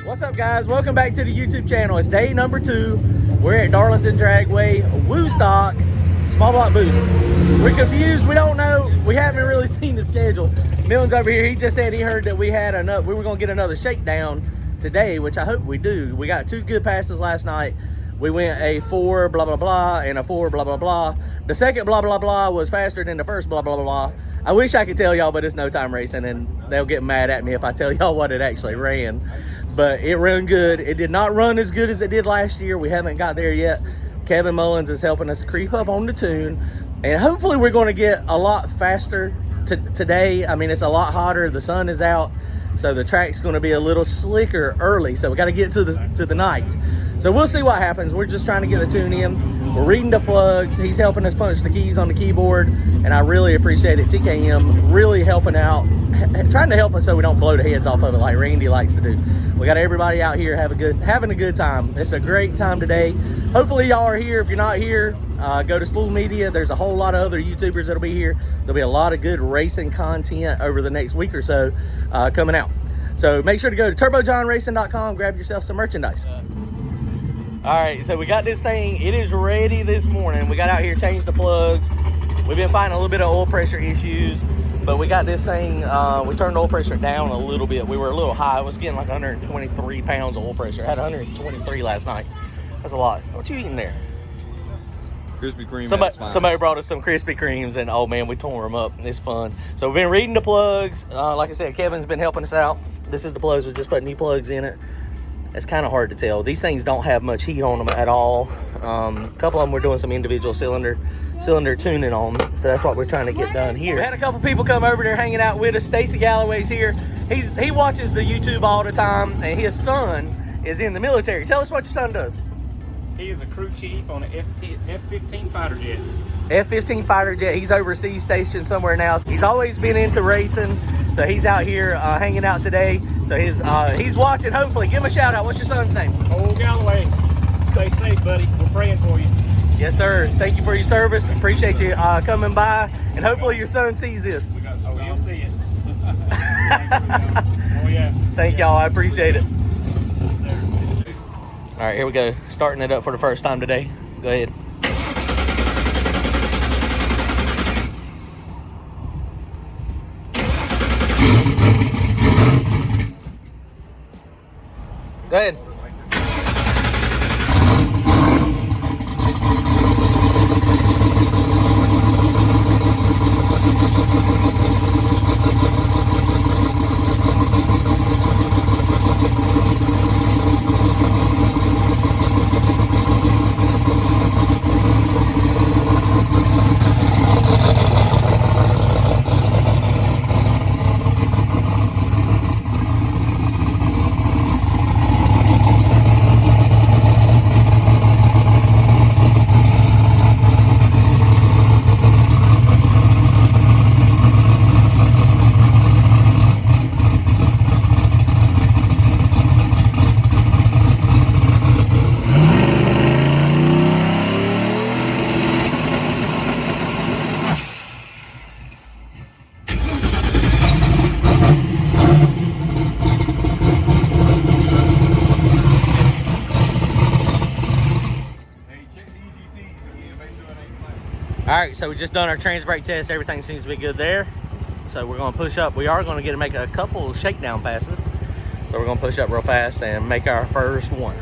What's up, guys? Welcome back to the YouTube channel. It's day number 2. We're at Darlington Dragway, WoooStock, small block boost. We're confused. We don't know. We haven't really seen the schedule. Milton's over here. He just said he heard that we had enough. We were going to get another shakedown today, which I hope we do. We got 2 good passes last night. We went a 4 blah blah blah and a 4 blah blah blah. The second blah blah blah was faster than the first blah blah blah. I wish I could tell y'all, but it's no time racing and they'll get mad at me if I tell y'all what it actually ran. But it ran good. It did not run as good as it did last year. We haven't got there yet. Kevin Mullins is helping us creep up on the tune, and hopefully we're going to get a lot faster today. I mean, it's a lot hotter. The sun is out, so the track's going to be a little slicker early. So we got to get to the night. So we'll see what happens. We're just trying to get the tune in. We're reading the plugs. He's helping us punch the keys on the keyboard, and I really appreciate it. TKM really helping out, trying to help us so we don't blow the heads off of it like Randy likes to do. We got everybody out here having a good time. It's a great time today. Hopefully y'all are here. If you're not here, go to Spool Media. There's a whole lot of other YouTubers that'll be here. There'll be a lot of good racing content over the next week or so coming out. So make sure to go to turbojohnracing.com, grab yourself some merchandise. All right, so we got this thing. It is ready this morning. We got out here, changed the plugs. We've been fighting a little bit of oil pressure issues, but we got this thing, we turned the oil pressure down a little bit. We were a little high. I was getting like 123 pounds of oil pressure. I had 123 last night. That's a lot. What you eating there? Krispy Kreme. Somebody brought us some Krispy Kremes, and oh man, we tore them up. It's fun. So we've been reading the plugs. Like I said, Kevin's been helping us out. This is the plugs. We just put new plugs in it. It's kind of hard to tell. These things don't have much heat on them at all. A couple of them we're doing some individual cylinder tuning on, so that's what we're trying to get done here. We had a couple people come over there hanging out with us. Stacy Galloway's here. He watches the YouTube all the time, and his son is in the military. Tell us what your son does. He is a crew chief on an F-15 fighter jet. F-15 fighter jet. He's overseas stationed somewhere now. He's always been into racing, so he's out here hanging out today. So he's watching, hopefully. Give him a shout out. What's your son's name? Oh, Galloway. Stay safe, buddy. We're praying for you. Yes, sir. Thank you for your service. Appreciate you coming by, and hopefully your son sees this. Oh, you'll see it. Oh, yeah. Thank y'all. I appreciate it. All right, here we go. Starting it up for the first time today. Go ahead. Go ahead. All right, so we just done our trans brake test. Everything seems to be good there. So we're gonna push up. We are gonna get to make a couple shakedown passes. So we're gonna push up real fast and make our first one.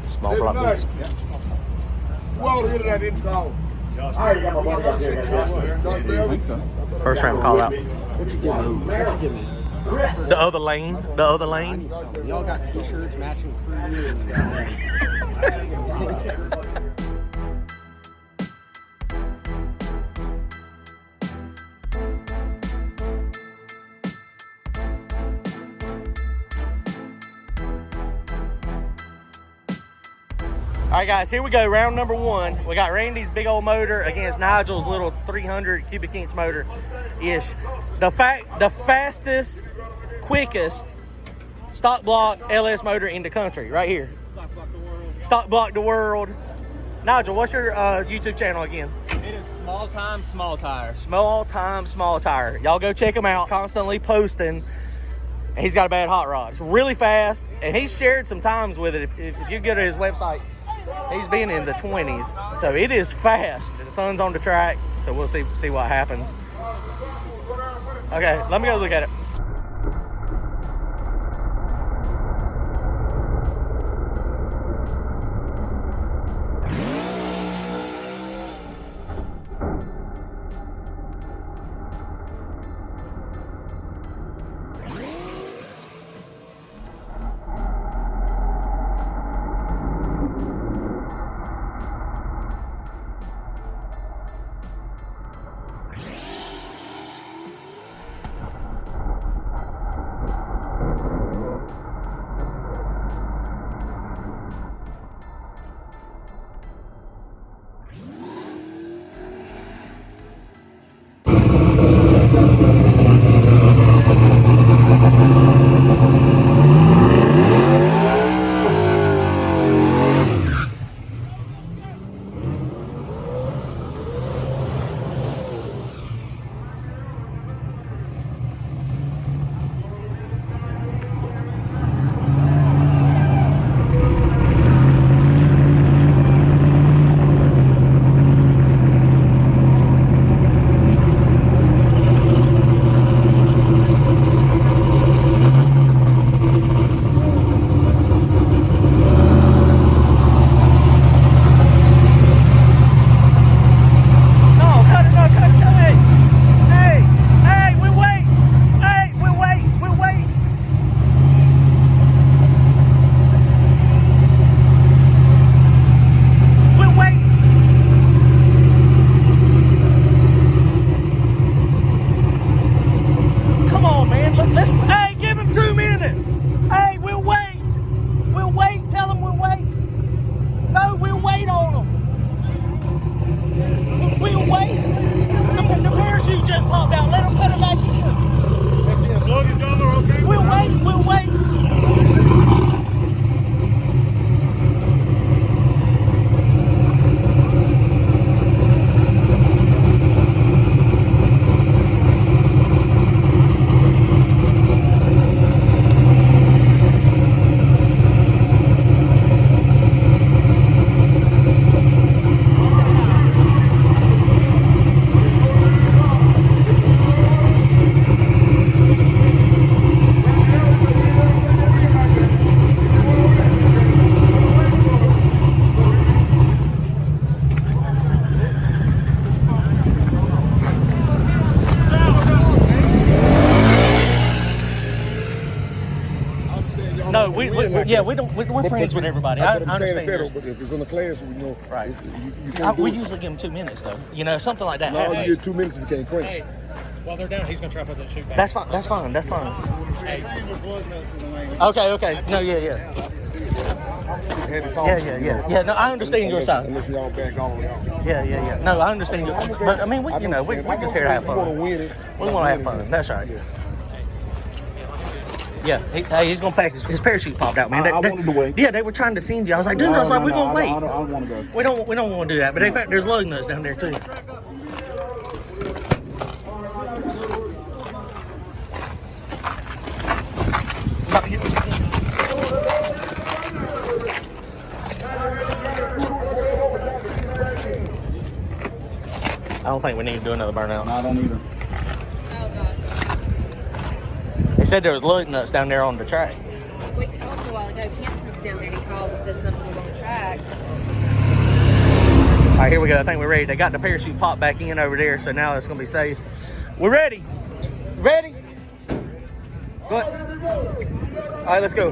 Small block boost. First round call out. What you give me? The other lane. The other lane. Y'all got t-shirts matching crew. All right, guys, here we go. Round number one. We got Randy's big old motor against Nigel's little 300 cubic inch motor-ish. The fastest, quickest stock block LS motor in the country, right here. Stock block the world. Nigel, what's your YouTube channel again? It is Small Time, Small Tire. Small Time, Small Tire. Y'all go check him out. Constantly posting. And he's got a bad hot rod. It's really fast, and he's shared some times with it. If you go to his website, he's been in the 20s. So it is fast. The sun's on the track, so we'll see what happens. Okay, let me go look at it. No, we're friends with everybody. I understand. Settle, but if it's in the class, you know, right? You can't We do it. usually give them 2 minutes, though. You know, something like that. No, you get 2 minutes if you can't crank. Hey, while they're down, he's gonna try to put the shoot back. That's fine. That's fine. That's fine. Okay. No, yeah. Yeah. No, I understand your side. Unless y'all back all the way out. Yeah. No, I understand your. But I mean, we just here to have fun. We want to win it. We want to have fun. That's right. Yeah, he's gonna pack. His parachute popped out, man. I wanted to wait. Yeah, they were trying to send you. I was like, dude, we're gonna wait. I don't want to go. We don't want to do that. But there's lug nuts down there too. I don't think we need to do another burnout. No, I don't either. He said there was lug nuts down there on the track. We called a while ago. Henson's down there. He called and said something was on the track. All right, here we go. I think we're ready. They got the parachute popped back in over there, so now it's going to be safe. We're ready. Ready? Go ahead. All right, let's go.